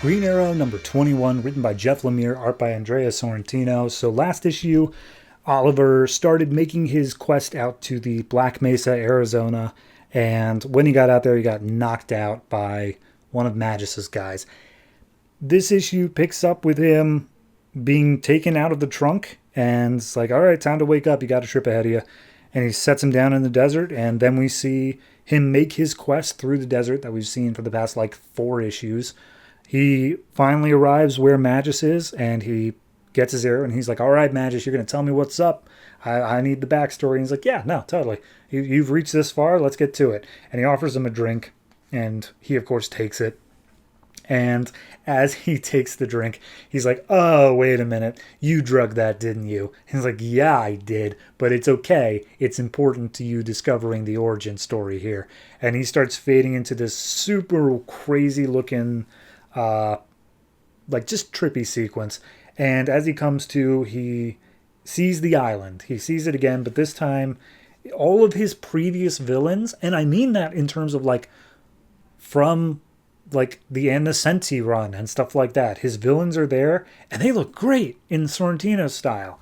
Green Arrow number 21, written by Jeff Lemire, art by Andrea Sorrentino. So last issue, Oliver started making his quest out to the Black Mesa, Arizona, and when he got out there, he got knocked out by one of Magis's guys. This issue picks up with him being taken out of the trunk, and it's like, all right, time to wake up. You got a trip ahead of you. And he sets him down in the desert, and then we see him make his quest through the desert that we've seen for the past, 4 issues. He finally arrives where Magis is, and he gets his arrow, and he's like, all right, Magis, you're going to tell me what's up. I need the backstory. And he's like, yeah, no, totally. You've reached this far. Let's get to it. And he offers him a drink, and he, of course, takes it. And as he takes the drink, he's like, oh, wait a minute. You drugged that, didn't you? And he's like, yeah, I did. But it's okay. It's important to you discovering the origin story here. And he starts fading into this super crazy looking, just trippy sequence. And as he comes to, he sees the island. He sees it again, but this time, all of his previous villains, and I mean that in terms of from the Anacenti run and stuff like that. His villains are there, and they look great in Sorrentino's style.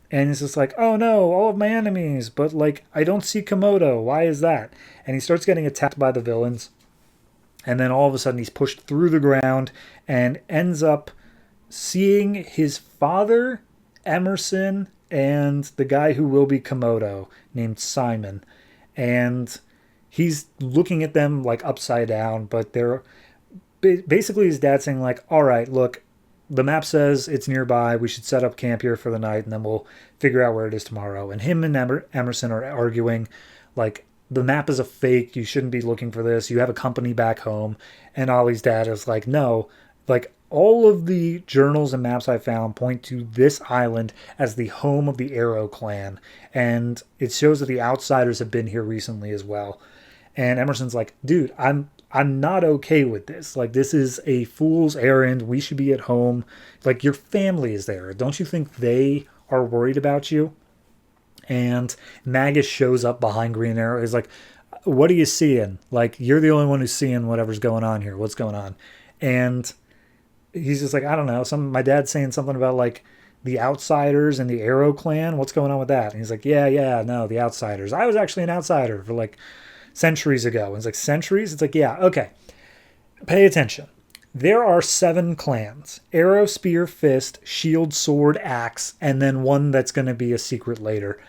And it's just like, oh no, all of my enemies, but I don't see Komodo. Why is that? And he starts getting attacked by the villains. And then all of a sudden he's pushed through the ground and ends up seeing his father, Emerson, and the guy who will be Komodo, named Simon. And he's looking at them upside down, but they're basically his dad saying all right, look, the map says it's nearby. We should set up camp here for the night, and then we'll figure out where it is tomorrow. And him and Emerson are arguing the map is a fake. You shouldn't be looking for this. You have a company back home. And Ollie's dad is like, no, all of the journals and maps I found point to this island as the home of the Arrow clan. And it shows that the outsiders have been here recently as well. And Emerson's like, dude, I'm not okay with this. This is a fool's errand. We should be at home. Your family is there. Don't you think they are worried about you? And Magus shows up behind Green Arrow. He's like, what are you seeing? You're the only one who's seeing whatever's going on here. What's going on? And he's just like, I don't know. My dad's saying something about the outsiders and the Arrow clan. What's going on with that? And he's like, yeah, no, the outsiders. I was actually an outsider for centuries ago. And it's like, centuries? It's like, yeah, okay. Pay attention. There are 7 clans: Arrow, Spear, Fist, Shield, Sword, Axe, and then one that's going to be a secret later.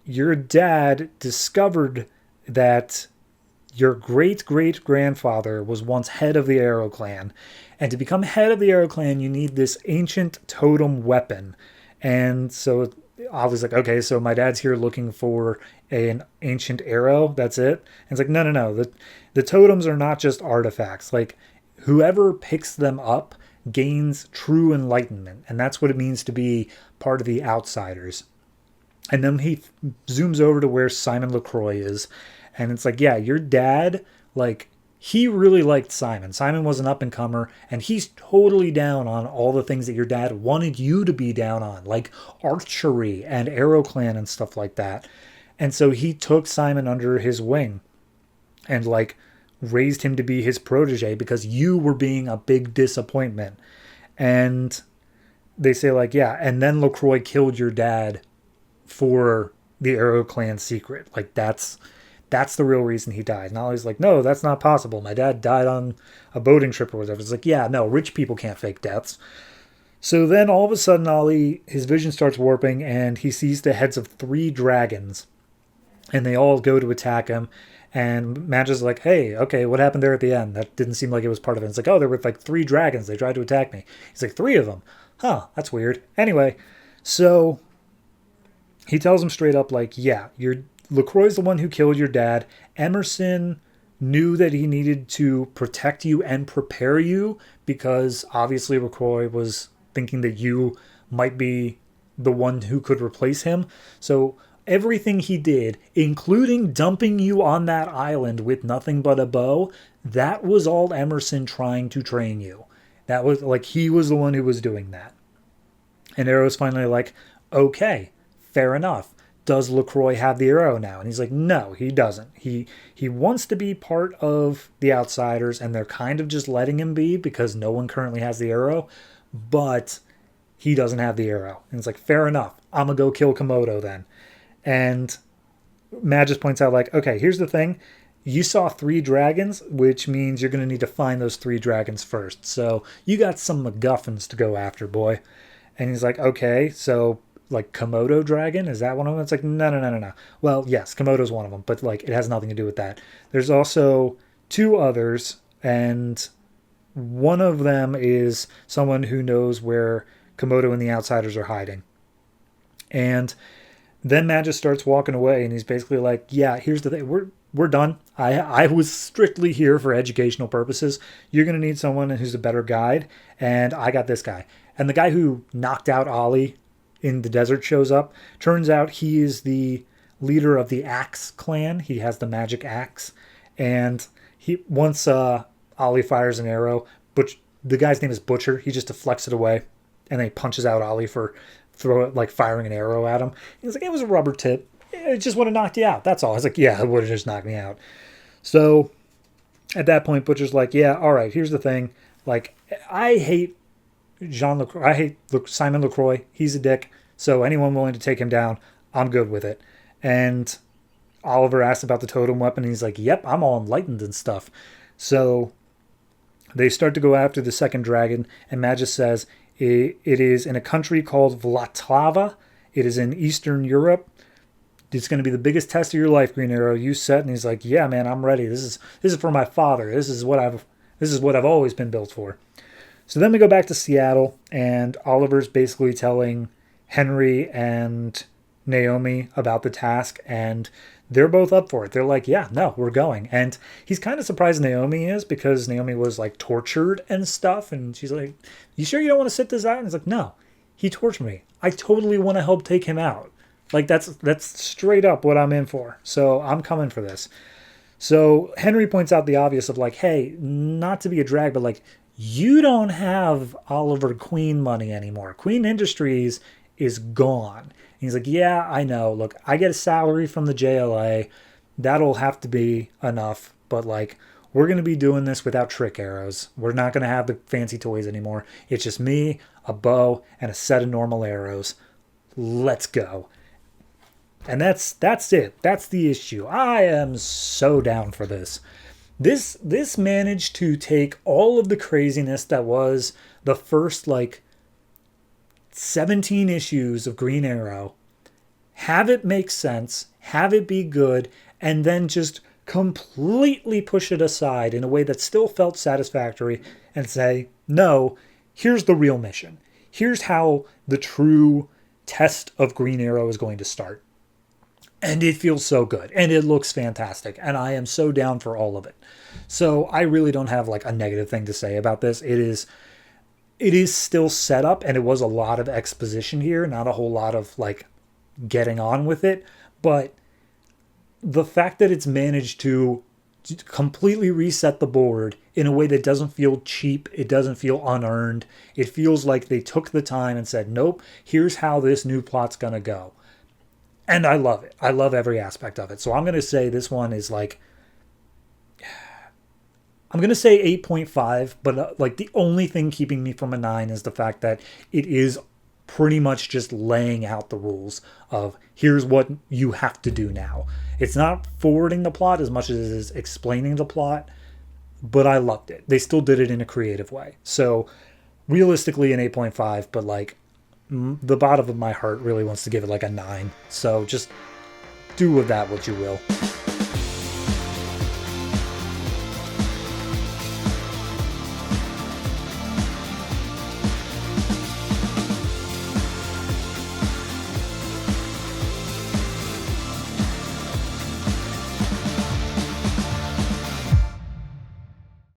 Your dad discovered that your great-great-grandfather was once head of the Arrow clan. And to become head of the Arrow clan, you need this ancient totem weapon. And so I was like, okay, so my dad's here looking for an ancient arrow. That's it. And it's like, no. The totems are not just artifacts. Whoever picks them up gains true enlightenment. And that's what it means to be part of the outsiders. And then he zooms over to where Simon LaCroix is. And it's like, yeah, your dad, he really liked Simon. Simon was an up-and-comer, and he's totally down on all the things that your dad wanted you to be down on, like archery and Arrow Clan and stuff like that. And so he took Simon under his wing and, raised him to be his protege because you were being a big disappointment. And they say, yeah, and then LaCroix killed your dad for the Arrow Clan secret. That's the real reason he died. And Ollie's like, no, that's not possible. My dad died on a boating trip or whatever. It's like, yeah, no, rich people can't fake deaths. So then all of a sudden, Ollie, his vision starts warping, and he sees the heads of 3 dragons. And they all go to attack him. And Magis is like, hey, okay, what happened there at the end? That didn't seem like it was part of it. It's like, oh, there were 3 dragons. They tried to attack me. He's like, 3 of them? Huh, that's weird. Anyway, so he tells him straight up, yeah, LaCroix's the one who killed your dad. Emerson knew that he needed to protect you and prepare you because obviously LaCroix was thinking that you might be the one who could replace him. So everything he did, including dumping you on that island with nothing but a bow, that was all Emerson trying to train you. That was he was the one who was doing that. And Arrow's finally like, okay, fair enough. does LaCroix have the arrow now? And he's like, no, he doesn't. He wants to be part of the Outsiders, and they're kind of just letting him be because no one currently has the arrow, but he doesn't have the arrow. And it's like, fair enough. I'm going to go kill Komodo then. And Magus points out, like, okay, here's the thing. You saw 3 dragons, which means you're going to need to find those 3 dragons first. So you got some MacGuffins to go after, boy. And he's like, okay, so like Komodo dragon, is that one of them? It's like, no. Well, yes, Komodo's one of them, but like it has nothing to do with that. There's also 2 others, and one of them is someone who knows where Komodo and the Outsiders are hiding. And then Magus starts walking away, and he's basically like, yeah, here's the thing. We're done. I was strictly here for educational purposes. You're going to need someone who's a better guide, and I got this guy. And the guy who knocked out Ollie in the desert shows up. Turns out he is the leader of the Axe clan. He has the magic axe. And once Ollie fires an arrow, the guy's name is Butcher. He just deflects it away, and then he punches out Ollie for firing an arrow at him. He's like, it was a rubber tip. It just would have knocked you out. That's all. I was like, yeah, it would have just knocked me out. So at that point, Butcher's like, yeah, all right, here's the thing. Like, I hate Simon LaCroix. He's a dick. So anyone willing to take him down, I'm good with it. And Oliver asks about the totem weapon. And he's like, yep, I'm all enlightened and stuff. So they start to go after the second dragon. And Magus says it is in a country called Vlatava. It is in Eastern Europe. It's going to be the biggest test of your life, Green Arrow. You set. And he's like, yeah, man, I'm ready. This is for my father. This is what I've always been built for. So then we go back to Seattle, and Oliver's basically telling Henry and Naomi about the task, and they're both up for it. They're like, yeah, no, we're going. And he's kind of surprised Naomi is, because Naomi was like tortured and stuff, and she's like, you sure you don't want to sit this out? And he's like, no, he tortured me. I totally want to help take him out. Like, that's straight up what I'm in for. So I'm coming for this. So Henry points out the obvious of like, hey, not to be a drag, but like, you don't have Oliver Queen money anymore. Queen Industries is gone. And he's like, yeah, I know. Look, I get a salary from the JLA. That'll have to be enough. But like, we're going to be doing this without trick arrows. We're not going to have the fancy toys anymore. It's just me, a bow, and a set of normal arrows. Let's go. And that's it. That's the issue. I am so down for this. This managed to take all of the craziness that was the first like 17 issues of Green Arrow, have it make sense, have it be good, and then just completely push it aside in a way that still felt satisfactory and say, no, here's the real mission. Here's how the true test of Green Arrow is going to start. And it feels so good, and it looks fantastic, and I am so down for all of it. So I really don't have like a negative thing to say about this. It is still set up, and it was a lot of exposition here, not a whole lot of like getting on with it. But the fact that it's managed to completely reset the board in a way that doesn't feel cheap, it doesn't feel unearned. It feels like they took the time and said, nope, here's how this new plot's gonna go. And I love it. I love every aspect of it. So I'm going to say this one is like, I'm going to say 8.5, but like the only thing keeping me from a 9 is the fact that it is pretty much just laying out the rules of here's what you have to do now. It's not forwarding the plot as much as it is explaining the plot, but I loved it. They still did it in a creative way. So realistically an 8.5, but like, the bottom of my heart really wants to give it like a 9. So just do with that what you will.